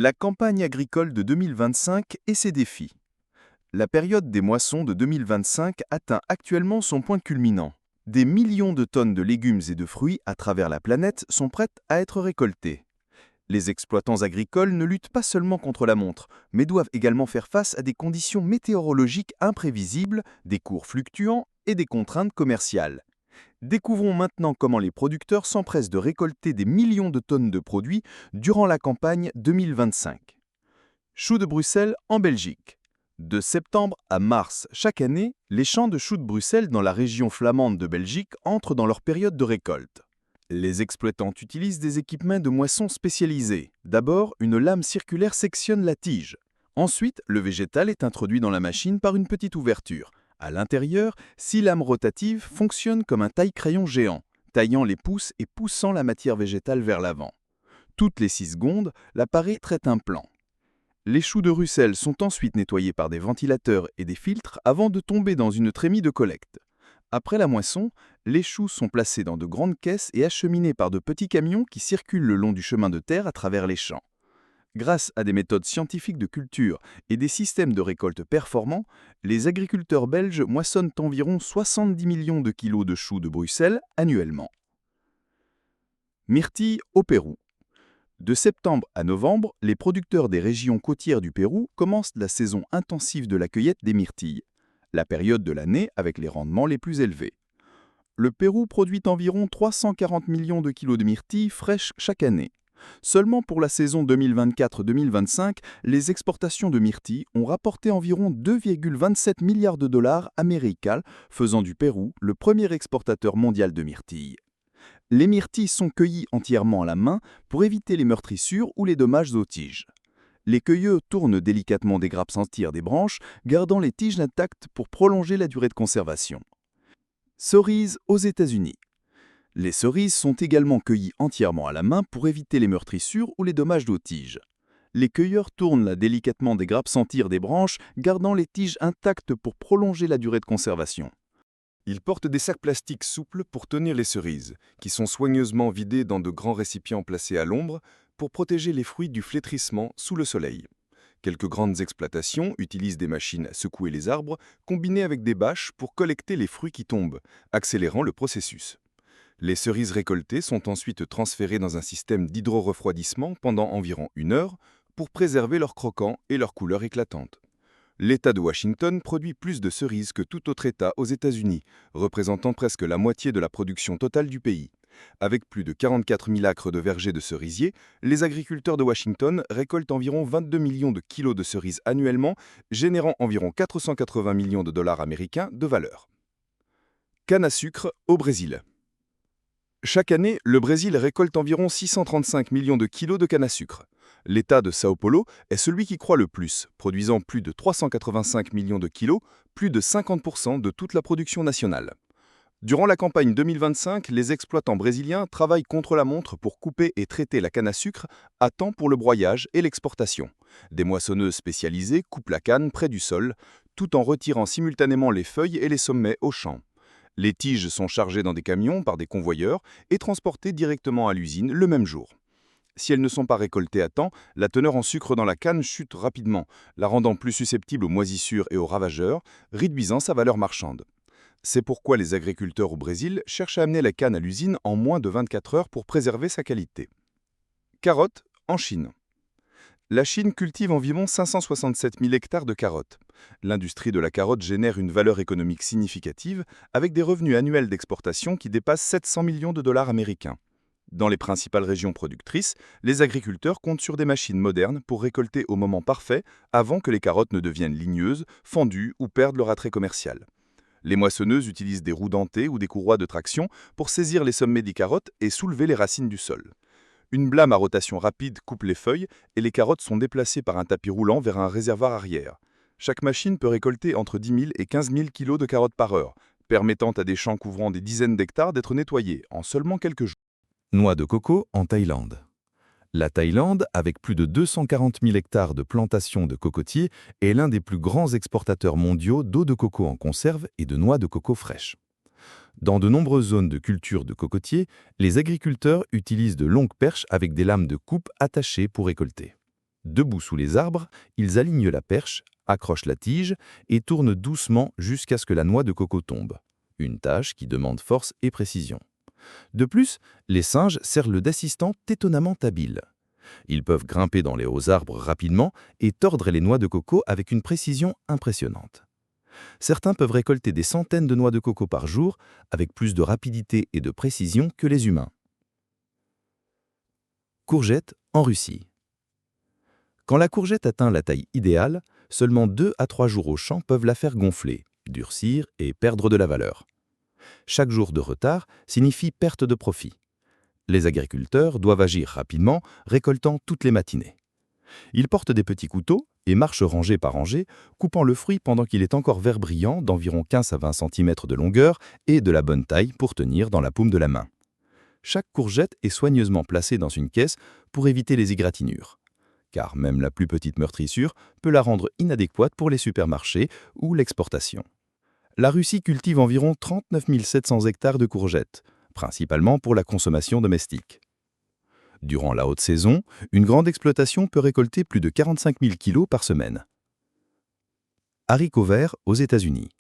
La campagne agricole de 2025 et ses défis. La période des moissons de 2025 atteint actuellement son point culminant. Des millions de tonnes de légumes et de fruits à travers la planète sont prêtes à être récoltées. Les exploitants agricoles ne luttent pas seulement contre la montre, mais doivent également faire face à des conditions météorologiques imprévisibles, des cours fluctuants et des contraintes commerciales. Découvrons maintenant comment les producteurs s'empressent de récolter des millions de tonnes de produits durant la campagne 2025. Choux de Bruxelles en Belgique. De septembre à mars chaque année, les champs de choux de Bruxelles dans la région flamande de Belgique entrent dans leur période de récolte. Les exploitants utilisent des équipements de moisson spécialisés. D'abord, une lame circulaire sectionne la tige. Ensuite, le végétal est introduit dans la machine par une petite ouverture. À l'intérieur, 6 lames rotatives fonctionnent comme un taille-crayon géant, taillant les pousses et poussant la matière végétale vers l'avant. Toutes les 6 secondes, l'appareil traite un plan. Les choux de Bruxelles sont ensuite nettoyés par des ventilateurs et des filtres avant de tomber dans une trémie de collecte. Après la moisson, les choux sont placés dans de grandes caisses et acheminés par de petits camions qui circulent le long du chemin de terre à travers les champs. Grâce à des méthodes scientifiques de culture et des systèmes de récolte performants, les agriculteurs belges moissonnent environ 70 millions de kilos de choux de Bruxelles annuellement. Myrtille au Pérou. De septembre à novembre, les producteurs des régions côtières du Pérou commencent la saison intensive de la cueillette des myrtilles, la période de l'année avec les rendements les plus élevés. Le Pérou produit environ 340 millions de kilos de myrtilles fraîches chaque année. Seulement pour la saison 2024-2025, les exportations de myrtilles ont rapporté environ 2,27 milliards de dollars américains, faisant du Pérou le premier exportateur mondial de myrtilles. Les myrtilles sont cueillies entièrement à la main pour éviter les meurtrissures ou les dommages aux tiges. Les cueilleurs tournent délicatement des grappes sans tir des branches, gardant les tiges intactes pour prolonger la durée de conservation. Cerises aux États-Unis. Les cerises sont également cueillies entièrement à la main pour éviter les meurtrissures ou les dommages aux tiges. Les cueilleurs tournent là délicatement des grappes sans tir des branches, gardant les tiges intactes pour prolonger la durée de conservation. Ils portent des sacs plastiques souples pour tenir les cerises, qui sont soigneusement vidés dans de grands récipients placés à l'ombre pour protéger les fruits du flétrissement sous le soleil. Quelques grandes exploitations utilisent des machines à secouer les arbres combinées avec des bâches pour collecter les fruits qui tombent, accélérant le processus. Les cerises récoltées sont ensuite transférées dans un système d'hydro-refroidissement pendant environ 1 heure pour préserver leur croquant et leur couleur éclatante. L'État de Washington produit plus de cerises que tout autre État aux États-Unis, représentant presque la moitié de la production totale du pays. Avec plus de 44 000 acres de vergers de cerisiers, les agriculteurs de Washington récoltent environ 22 millions de kilos de cerises annuellement, générant environ 480 millions de dollars américains de valeur. Canne à sucre au Brésil. Chaque année, le Brésil récolte environ 635 millions de kilos de canne à sucre. L'État de São Paulo est celui qui croît le plus, produisant plus de 385 millions de kilos, plus de 50% de toute la production nationale. Durant la campagne 2025, les exploitants brésiliens travaillent contre la montre pour couper et traiter la canne à sucre à temps pour le broyage et l'exportation. Des moissonneuses spécialisées coupent la canne près du sol, tout en retirant simultanément les feuilles et les sommets au champ. Les tiges sont chargées dans des camions par des convoyeurs et transportées directement à l'usine le même jour. Si elles ne sont pas récoltées à temps, la teneur en sucre dans la canne chute rapidement, la rendant plus susceptible aux moisissures et aux ravageurs, réduisant sa valeur marchande. C'est pourquoi les agriculteurs au Brésil cherchent à amener la canne à l'usine en moins de 24 heures pour préserver sa qualité. Carottes en Chine. La Chine cultive environ 567 000 hectares de carottes. L'industrie de la carotte génère une valeur économique significative avec des revenus annuels d'exportation qui dépassent 700 millions de dollars américains. Dans les principales régions productrices, les agriculteurs comptent sur des machines modernes pour récolter au moment parfait avant que les carottes ne deviennent ligneuses, fendues ou perdent leur attrait commercial. Les moissonneuses utilisent des roues dentées ou des courroies de traction pour saisir les sommets des carottes et soulever les racines du sol. Une blâme à rotation rapide coupe les feuilles et les carottes sont déplacées par un tapis roulant vers un réservoir arrière. Chaque machine peut récolter entre 10 000 et 15 000 kilos de carottes par heure, permettant à des champs couvrant des dizaines d'hectares d'être nettoyés en seulement quelques jours. Noix de coco en Thaïlande. La Thaïlande, avec plus de 240 000 hectares de plantations de cocotiers, est l'un des plus grands exportateurs mondiaux d'eau de coco en conserve et de noix de coco fraîches. Dans de nombreuses zones de culture de cocotiers, les agriculteurs utilisent de longues perches avec des lames de coupe attachées pour récolter. Debout sous les arbres, ils alignent la perche, accrochent la tige et tournent doucement jusqu'à ce que la noix de coco tombe. Une tâche qui demande force et précision. De plus, les singes servent d'assistants étonnamment habiles. Ils peuvent grimper dans les hauts arbres rapidement et tordre les noix de coco avec une précision impressionnante. Certains peuvent récolter des centaines de noix de coco par jour avec plus de rapidité et de précision que les humains. Courgette en Russie. Quand la courgette atteint la taille idéale, seulement 2 à 3 jours au champ peuvent la faire gonfler, durcir et perdre de la valeur. Chaque jour de retard signifie perte de profit. Les agriculteurs doivent agir rapidement, récoltant toutes les matinées. Ils portent des petits couteaux et marchent rangée par rangée, coupant le fruit pendant qu'il est encore vert brillant d'environ 15 à 20 cm de longueur et de la bonne taille pour tenir dans la paume de la main. Chaque courgette est soigneusement placée dans une caisse pour éviter les égratignures. Car même la plus petite meurtrissure peut la rendre inadéquate pour les supermarchés ou l'exportation. La Russie cultive environ 39 700 hectares de courgettes, principalement pour la consommation domestique. Durant la haute saison, une grande exploitation peut récolter plus de 45 000 kilos par semaine. Haricots verts aux États-Unis.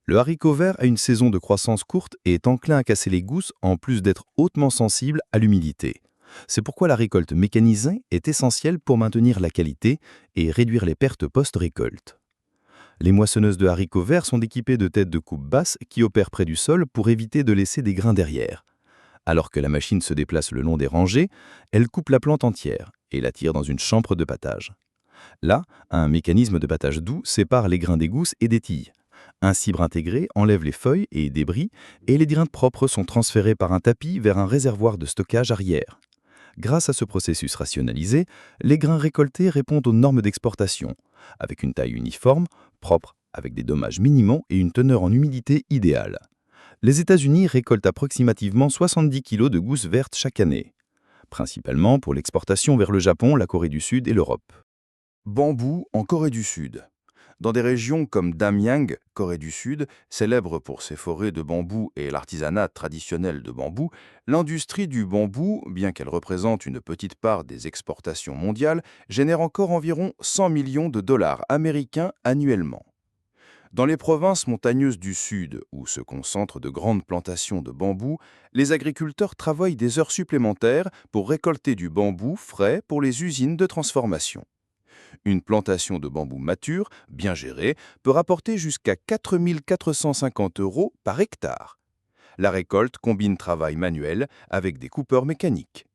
Le haricot vert a une saison de croissance courte et est enclin à casser les gousses en plus d'être hautement sensible à l'humidité. C'est pourquoi la récolte mécanisée est essentielle pour maintenir la qualité et réduire les pertes post-récolte. Les moissonneuses de haricots verts sont équipées de têtes de coupe basse qui opèrent près du sol pour éviter de laisser des grains derrière. Alors que la machine se déplace le long des rangées, elle coupe la plante entière et la tire dans une chambre de battage. Là, un mécanisme de battage doux sépare les grains des gousses et des tilles. Un cibre intégré enlève les feuilles et débris et les grains propres sont transférés par un tapis vers un réservoir de stockage arrière. Grâce à ce processus rationalisé, les grains récoltés répondent aux normes d'exportation, avec une taille uniforme, propre, avec des dommages minimaux et une teneur en humidité idéale. Les États-Unis récoltent approximativement 70 kg de gousses vertes chaque année, principalement pour l'exportation vers le Japon, la Corée du Sud et l'Europe. Bambou en Corée du Sud. Dans des régions comme Damyang, Corée du Sud, célèbre pour ses forêts de bambou et l'artisanat traditionnel de bambou, l'industrie du bambou, bien qu'elle représente une petite part des exportations mondiales, génère encore environ 100 millions de dollars américains annuellement. Dans les provinces montagneuses du Sud, où se concentrent de grandes plantations de bambou, les agriculteurs travaillent des heures supplémentaires pour récolter du bambou frais pour les usines de transformation. Une plantation de bambou mature, bien gérée, peut rapporter jusqu'à 4 450 € par hectare. La récolte combine travail manuel avec des coupeurs mécaniques.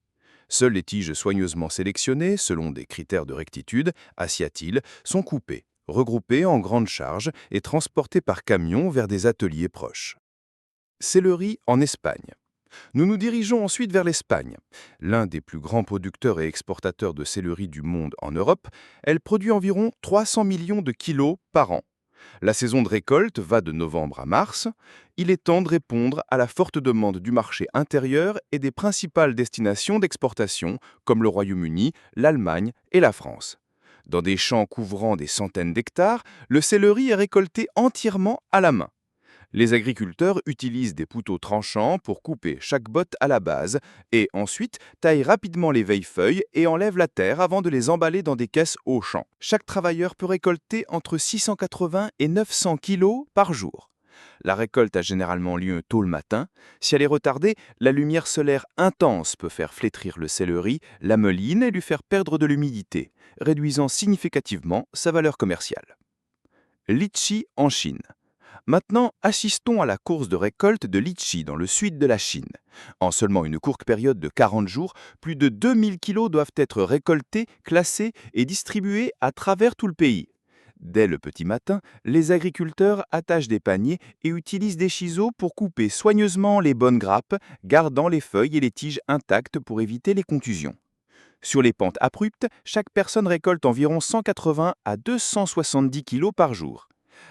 Seules les tiges soigneusement sélectionnées, selon des critères de rectitude, aciatile, sont coupées, regroupées en grandes charges et transportées par camion vers des ateliers proches. Céleri en Espagne. Nous nous dirigeons ensuite vers l'Espagne. L'un des plus grands producteurs et exportateurs de céleri du monde en Europe, elle produit environ 300 millions de kilos par an. La saison de récolte va de novembre à mars. Il est temps de répondre à la forte demande du marché intérieur et des principales destinations d'exportation, comme le Royaume-Uni, l'Allemagne et la France. Dans des champs couvrant des centaines d'hectares, le céleri est récolté entièrement à la main. Les agriculteurs utilisent des couteaux tranchants pour couper chaque botte à la base et ensuite taillent rapidement les vieilles feuilles et enlèvent la terre avant de les emballer dans des caisses au champ. Chaque travailleur peut récolter entre 680 et 900 kilos par jour. La récolte a généralement lieu tôt le matin. Si elle est retardée, la lumière solaire intense peut faire flétrir le céleri, l'amolline et lui faire perdre de l'humidité, réduisant significativement sa valeur commerciale. Litchi en Chine. Maintenant, assistons à la course de récolte de litchi dans le sud de la Chine. En seulement une courte période de 40 jours, plus de 2000 kilos doivent être récoltés, classés et distribués à travers tout le pays. Dès le petit matin, les agriculteurs attachent des paniers et utilisent des ciseaux pour couper soigneusement les bonnes grappes, gardant les feuilles et les tiges intactes pour éviter les contusions. Sur les pentes abruptes, chaque personne récolte environ 180 à 270 kilos par jour.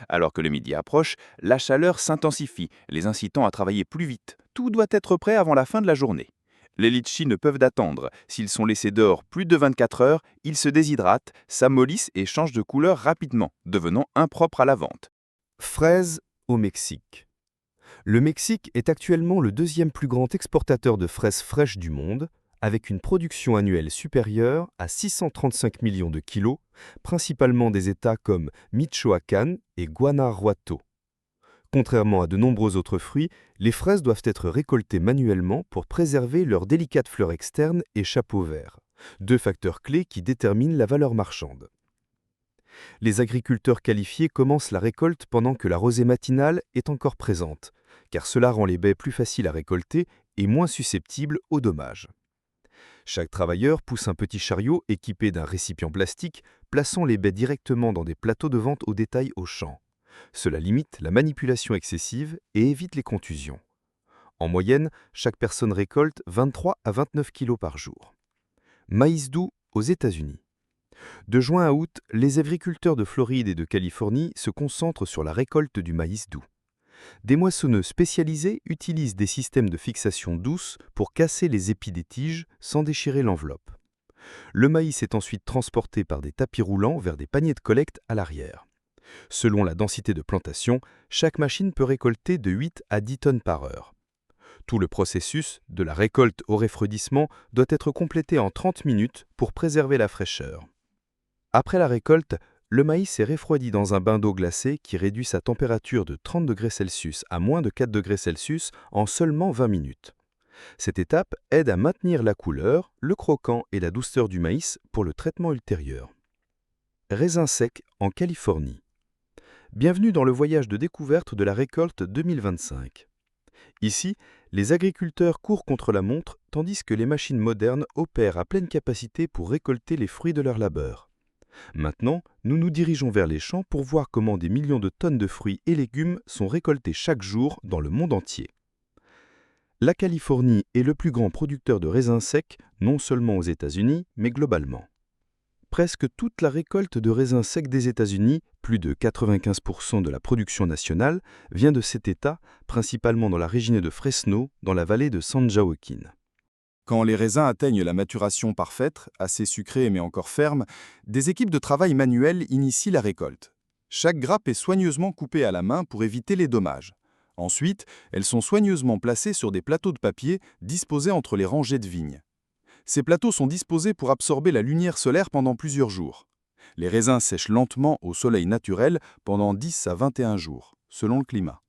Alors que le midi approche, la chaleur s'intensifie, les incitant à travailler plus vite. Tout doit être prêt avant la fin de la journée. Les litchis ne peuvent attendre. S'ils sont laissés dehors plus de 24 heures, ils se déshydratent, s'amollissent et changent de couleur rapidement, devenant impropres à la vente. Fraises au Mexique. Le Mexique est actuellement le deuxième plus grand exportateur de fraises fraîches du monde, avec une production annuelle supérieure à 635 millions de kilos, principalement des États comme Michoacán et Guanajuato. Contrairement à de nombreux autres fruits, les fraises doivent être récoltées manuellement pour préserver leurs délicates fleurs externes et chapeaux verts, deux facteurs clés qui déterminent la valeur marchande. Les agriculteurs qualifiés commencent la récolte pendant que la rosée matinale est encore présente, car cela rend les baies plus faciles à récolter et moins susceptibles aux dommages. Chaque travailleur pousse un petit chariot équipé d'un récipient plastique, plaçant les baies directement dans des plateaux de vente au détail au champ. Cela limite la manipulation excessive et évite les contusions. En moyenne, chaque personne récolte 23 à 29 kg par jour. Maïs doux aux États-Unis. De juin à août, les agriculteurs de Floride et de Californie se concentrent sur la récolte du maïs doux. Des moissonneuses spécialisées utilisent des systèmes de fixation douce pour casser les épis des tiges sans déchirer l'enveloppe. Le maïs est ensuite transporté par des tapis roulants vers des paniers de collecte à l'arrière. Selon la densité de plantation, chaque machine peut récolter de 8 à 10 tonnes par heure. Tout le processus, de la récolte au refroidissement, doit être complété en 30 minutes pour préserver la fraîcheur. Après la récolte, le maïs est refroidi dans un bain d'eau glacée qui réduit sa température de 30 degrés Celsius à moins de 4 degrés Celsius en seulement 20 minutes. Cette étape aide à maintenir la couleur, le croquant et la douceur du maïs pour le traitement ultérieur. Raisins secs en Californie. Bienvenue dans le voyage de découverte de la récolte 2025. Ici, les agriculteurs courent contre la montre tandis que les machines modernes opèrent à pleine capacité pour récolter les fruits de leur labeur. Maintenant, nous nous dirigeons vers les champs pour voir comment des millions de tonnes de fruits et légumes sont récoltés chaque jour dans le monde entier. La Californie est le plus grand producteur de raisins secs, non seulement aux États-Unis, mais globalement. Presque toute la récolte de raisins secs des États-Unis, plus de 95% de la production nationale, vient de cet État, principalement dans la région de Fresno, dans la vallée de San Joaquin. Quand les raisins atteignent la maturation parfaite, assez sucrée mais encore ferme, des équipes de travail manuelles initient la récolte. Chaque grappe est soigneusement coupée à la main pour éviter les dommages. Ensuite, elles sont soigneusement placées sur des plateaux de papier disposés entre les rangées de vignes. Ces plateaux sont disposés pour absorber la lumière solaire pendant plusieurs jours. Les raisins sèchent lentement au soleil naturel pendant 10 à 21 jours, selon le climat.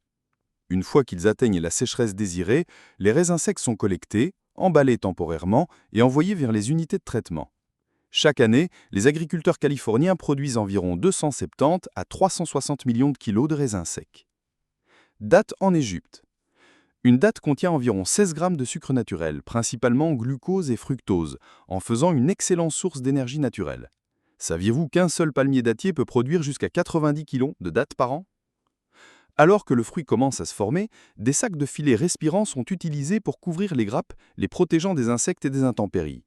Une fois qu'ils atteignent la sécheresse désirée, les raisins secs sont collectés, emballés temporairement et envoyés vers les unités de traitement. Chaque année, les agriculteurs californiens produisent environ 270 à 360 millions de kilos de raisins secs. Dattes en Égypte. Une datte contient environ 16 grammes de sucre naturel, principalement glucose et fructose, en faisant une excellente source d'énergie naturelle. Saviez-vous qu'un seul palmier dattier peut produire jusqu'à 90 kg de dattes par an ? Alors que le fruit commence à se former, des sacs de filets respirants sont utilisés pour couvrir les grappes, les protégeant des insectes et des intempéries.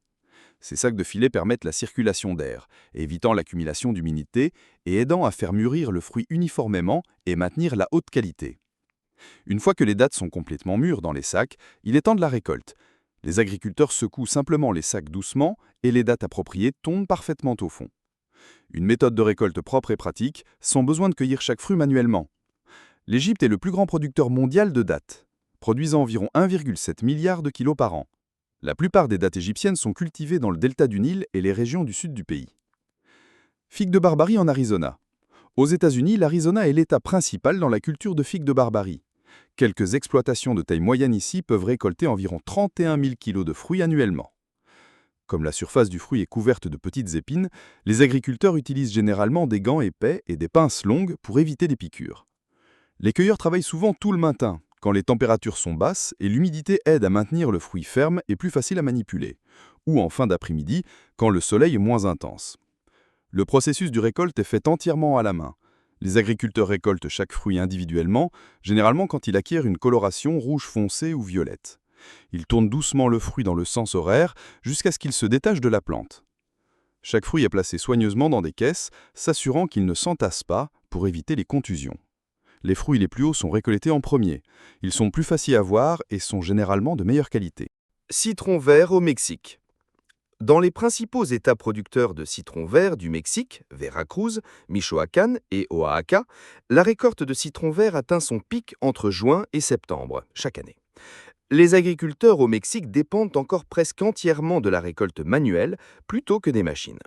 Ces sacs de filets permettent la circulation d'air, évitant l'accumulation d'humidité et aidant à faire mûrir le fruit uniformément et maintenir la haute qualité. Une fois que les dattes sont complètement mûres dans les sacs, il est temps de la récolte. Les agriculteurs secouent simplement les sacs doucement et les dattes appropriées tombent parfaitement au fond. Une méthode de récolte propre et pratique, sans besoin de cueillir chaque fruit manuellement. L'Égypte est le plus grand producteur mondial de dattes, produisant environ 1,7 milliard de kilos par an. La plupart des dattes égyptiennes sont cultivées dans le delta du Nil et les régions du sud du pays. Figues de Barbarie en Arizona. Aux États-Unis, l'Arizona est l'État principal dans la culture de figues de Barbarie. Quelques exploitations de taille moyenne ici peuvent récolter environ 31 000 kilos de fruits annuellement. Comme la surface du fruit est couverte de petites épines, les agriculteurs utilisent généralement des gants épais et des pinces longues pour éviter des piqûres. Les cueilleurs travaillent souvent tout le matin, quand les températures sont basses et l'humidité aide à maintenir le fruit ferme et plus facile à manipuler, ou en fin d'après-midi, quand le soleil est moins intense. Le processus de récolte est fait entièrement à la main. Les agriculteurs récoltent chaque fruit individuellement, généralement quand il acquiert une coloration rouge foncé ou violette. Ils tournent doucement le fruit dans le sens horaire jusqu'à ce qu'il se détache de la plante. Chaque fruit est placé soigneusement dans des caisses, s'assurant qu'il ne s'entasse pas pour éviter les contusions. Les fruits les plus hauts sont récoltés en premier. Ils sont plus faciles à voir et sont généralement de meilleure qualité. Citron vert au Mexique. Dans les principaux États producteurs de citron vert du Mexique, Veracruz, Michoacán et Oaxaca, la récolte de citron vert atteint son pic entre juin et septembre, chaque année. Les agriculteurs au Mexique dépendent encore presque entièrement de la récolte manuelle plutôt que des machines.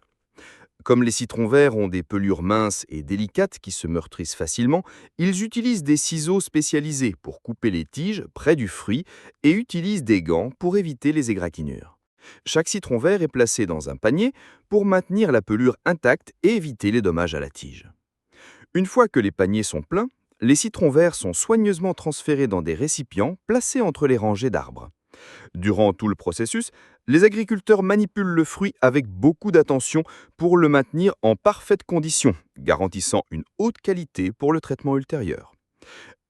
Comme les citrons verts ont des pelures minces et délicates qui se meurtrissent facilement, ils utilisent des ciseaux spécialisés pour couper les tiges près du fruit et utilisent des gants pour éviter les égratignures. Chaque citron vert est placé dans un panier pour maintenir la pelure intacte et éviter les dommages à la tige. Une fois que les paniers sont pleins, les citrons verts sont soigneusement transférés dans des récipients placés entre les rangées d'arbres. Durant tout le processus, les agriculteurs manipulent le fruit avec beaucoup d'attention pour le maintenir en parfaite condition, garantissant une haute qualité pour le traitement ultérieur.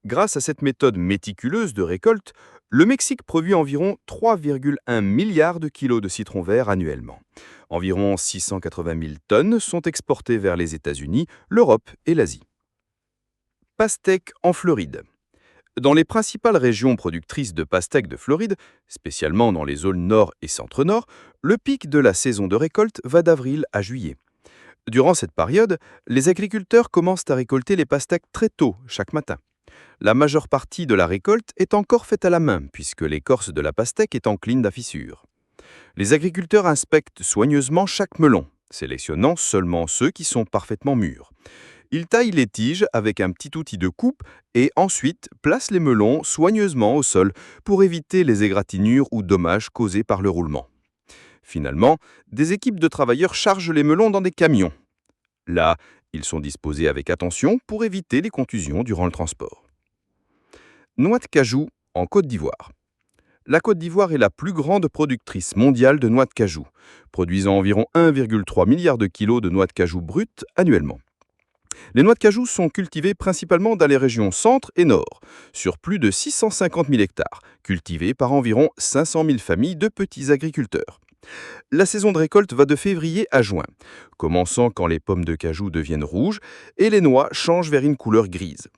Grâce à cette méthode méticuleuse de récolte, le Mexique produit environ 3,1 milliards de kilos de citrons verts annuellement. Environ 680 000 tonnes sont exportées vers les États-Unis, l'Europe et l'Asie. Pastèque en Floride. Dans les principales régions productrices de pastèques de Floride, spécialement dans les zones nord et centre-nord, le pic de la saison de récolte va d'avril à juillet. Durant cette période, les agriculteurs commencent à récolter les pastèques très tôt, chaque matin. La majeure partie de la récolte est encore faite à la main, puisque l'écorce de la pastèque est encline à fissures. Les agriculteurs inspectent soigneusement chaque melon, sélectionnant seulement ceux qui sont parfaitement mûrs. Ils taillent les tiges avec un petit outil de coupe et ensuite placent les melons soigneusement au sol pour éviter les égratignures ou dommages causés par le roulement. Finalement, des équipes de travailleurs chargent les melons dans des camions. Là, ils sont disposés avec attention pour éviter les contusions durant le transport. Noix de cajou en Côte d'Ivoire. La Côte d'Ivoire est la plus grande productrice mondiale de noix de cajou, produisant environ 1,3 milliard de kilos de noix de cajou brutes annuellement. Les noix de cajou sont cultivées principalement dans les régions centre et nord, sur plus de 650 000 hectares, cultivées par environ 500 000 familles de petits agriculteurs. La saison de récolte va de février à juin, commençant quand les pommes de cajou deviennent rouges et les noix changent vers une couleur grise.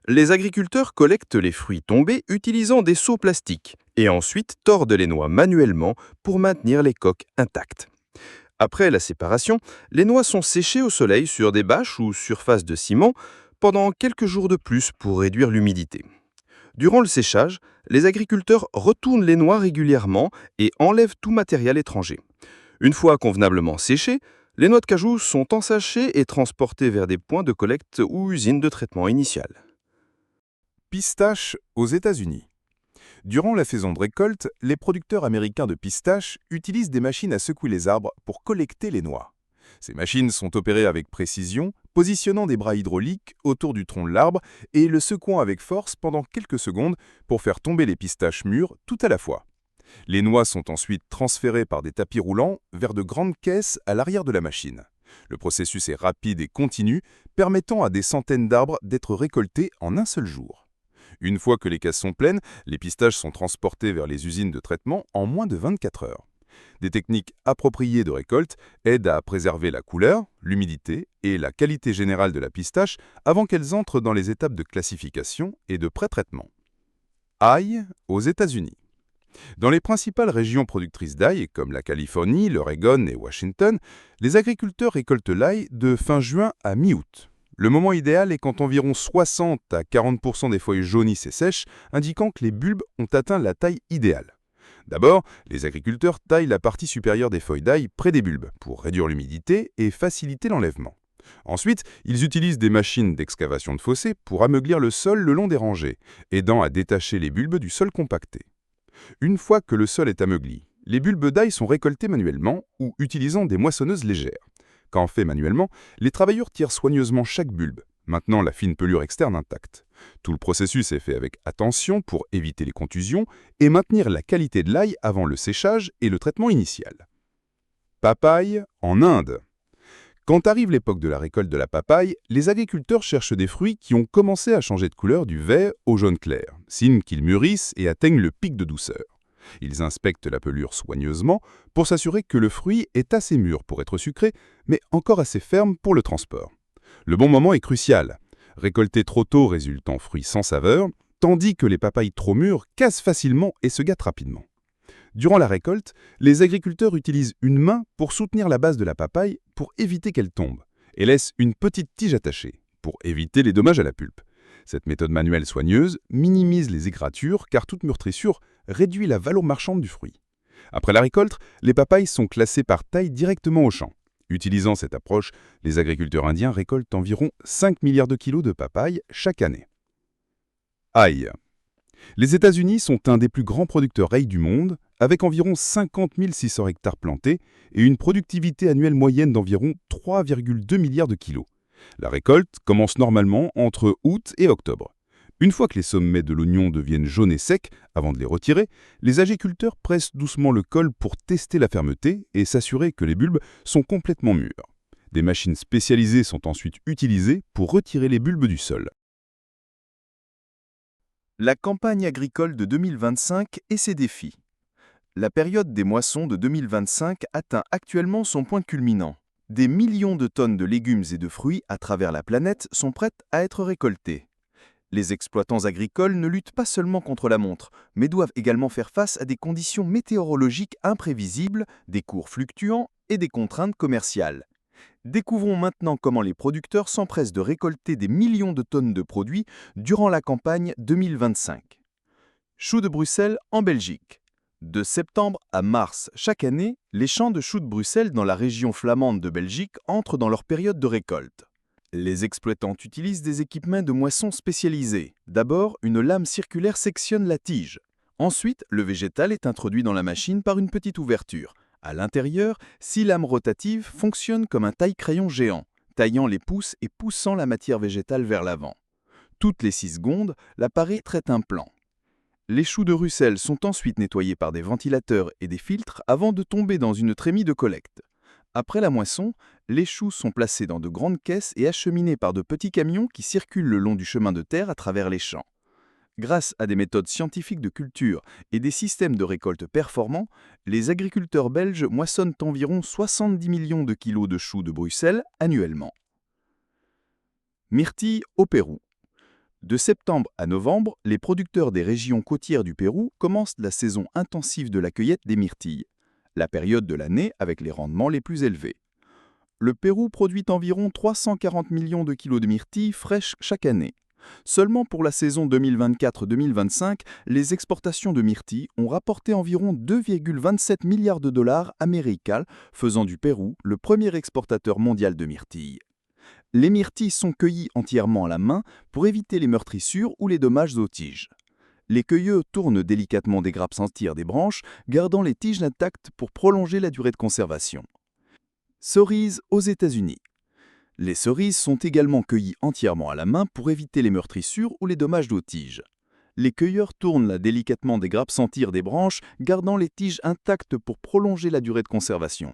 Les agriculteurs collectent les fruits tombés utilisant des seaux plastiques et ensuite tordent les noix manuellement pour maintenir les coques intactes. Après la séparation, les noix sont séchées au soleil sur des bâches ou surfaces de ciment pendant quelques jours de plus pour réduire l'humidité. Durant le séchage, les agriculteurs retournent les noix régulièrement et enlèvent tout matériel étranger. Une fois convenablement séchées, les noix de cajou sont ensachées et transportées vers des points de collecte ou usines de traitement initial. Pistaches aux États-Unis. Durant la saison de récolte, les producteurs américains de pistaches utilisent des machines à secouer les arbres pour collecter les noix. Ces machines sont opérées avec précision, positionnant des bras hydrauliques autour du tronc de l'arbre et le secouant avec force pendant quelques secondes pour faire tomber les pistaches mûres tout à la fois. Les noix sont ensuite transférées par des tapis roulants vers de grandes caisses à l'arrière de la machine. Le processus est rapide et continu, permettant à des centaines d'arbres d'être récoltés en un seul jour. Une fois que les caisses sont pleines, les pistaches sont transportées vers les usines de traitement en moins de 24 heures. Des techniques appropriées de récolte aident à préserver la couleur, l'humidité et la qualité générale de la pistache avant qu'elles entrent dans les étapes de classification et de pré-traitement. Ail aux États-Unis. Dans les principales régions productrices d'ail, comme la Californie, l'Oregon et Washington, les agriculteurs récoltent l'ail de fin juin à mi-août. Le moment idéal est quand environ 60 à 40% des feuilles jaunissent et sèches, indiquant que les bulbes ont atteint la taille idéale. D'abord, les agriculteurs taillent la partie supérieure des feuilles d'ail près des bulbes pour réduire l'humidité et faciliter l'enlèvement. Ensuite, ils utilisent des machines d'excavation de fossés pour ameuglir le sol le long des rangées, aidant à détacher les bulbes du sol compacté. Une fois que le sol est ameugli, les bulbes d'ail sont récoltés manuellement ou utilisant des moissonneuses légères. Quand fait manuellement, les travailleurs tirent soigneusement chaque bulbe, maintenant la fine pelure externe intacte. Tout le processus est fait avec attention pour éviter les contusions et maintenir la qualité de l'ail avant le séchage et le traitement initial. Papaye en Inde. Quand arrive l'époque de la récolte de la papaye, les agriculteurs cherchent des fruits qui ont commencé à changer de couleur du vert au jaune clair, signe qu'ils mûrissent et atteignent le pic de douceur. Ils inspectent la pelure soigneusement pour s'assurer que le fruit est assez mûr pour être sucré, mais encore assez ferme pour le transport. Le bon moment est crucial. Récolter trop tôt résulte en fruits sans saveur, tandis que les papayes trop mûres cassent facilement et se gâtent rapidement. Durant la récolte, les agriculteurs utilisent une main pour soutenir la base de la papaye pour éviter qu'elle tombe, et laissent une petite tige attachée, pour éviter les dommages à la pulpe. Cette méthode manuelle soigneuse minimise les égratures car toute meurtrissure réduit la valeur marchande du fruit. Après la récolte, les papayes sont classées par taille directement au champ. Utilisant cette approche, les agriculteurs indiens récoltent environ 5 milliards de kilos de papayes chaque année. Ail. Les États-Unis sont un des plus grands producteurs ail du monde, avec environ 50 600 hectares plantés et une productivité annuelle moyenne d'environ 3,2 milliards de kilos. La récolte commence normalement entre août et octobre. Une fois que les sommets de l'oignon deviennent jaunes et secs, avant de les retirer, les agriculteurs pressent doucement le col pour tester la fermeté et s'assurer que les bulbes sont complètement mûrs. Des machines spécialisées sont ensuite utilisées pour retirer les bulbes du sol. La campagne agricole de 2025 et ses défis. La période des moissons de 2025 atteint actuellement son point culminant. Des millions de tonnes de légumes et de fruits à travers la planète sont prêtes à être récoltées. Les exploitants agricoles ne luttent pas seulement contre la montre, mais doivent également faire face à des conditions météorologiques imprévisibles, des cours fluctuants et des contraintes commerciales. Découvrons maintenant comment les producteurs s'empressent de récolter des millions de tonnes de produits durant la campagne 2025. Choux de Bruxelles en Belgique. De septembre à mars chaque année, les champs de choux de Bruxelles dans la région flamande de Belgique entrent dans leur période de récolte. Les exploitants utilisent des équipements de moisson spécialisés. D'abord, une lame circulaire sectionne la tige. Ensuite, le végétal est introduit dans la machine par une petite ouverture. À l'intérieur, 6 lames rotatives fonctionnent comme un taille-crayon géant, taillant les pousses et poussant la matière végétale vers l'avant. Toutes les 6 secondes, l'appareil traite un plan. Les choux de Bruxelles sont ensuite nettoyés par des ventilateurs et des filtres avant de tomber dans une trémie de collecte. Après la moisson, les choux sont placés dans de grandes caisses et acheminés par de petits camions qui circulent le long du chemin de terre à travers les champs. Grâce à des méthodes scientifiques de culture et des systèmes de récolte performants, les agriculteurs belges moissonnent environ 70 millions de kilos de choux de Bruxelles annuellement. Myrtille au Pérou. De septembre à novembre, les producteurs des régions côtières du Pérou commencent la saison intensive de la cueillette des myrtilles, la période de l'année avec les rendements les plus élevés. Le Pérou produit environ 340 millions de kilos de myrtilles fraîches chaque année. Seulement pour la saison 2024-2025, les exportations de myrtilles ont rapporté environ 2,27 milliards de dollars américains, faisant du Pérou le premier exportateur mondial de myrtilles. Les myrtilles sont cueillies entièrement à la main pour éviter les meurtrissures ou les dommages aux tiges. Les cueilleurs tournent délicatement des grappes sans tir des branches, gardant les tiges intactes pour prolonger la durée de conservation. Cerises aux États-Unis. Les cerises sont également cueillies entièrement à la main pour éviter les meurtrissures ou les dommages aux tiges. Les cueilleurs tournent délicatement des grappes sans tir des branches, gardant les tiges intactes pour prolonger la durée de conservation.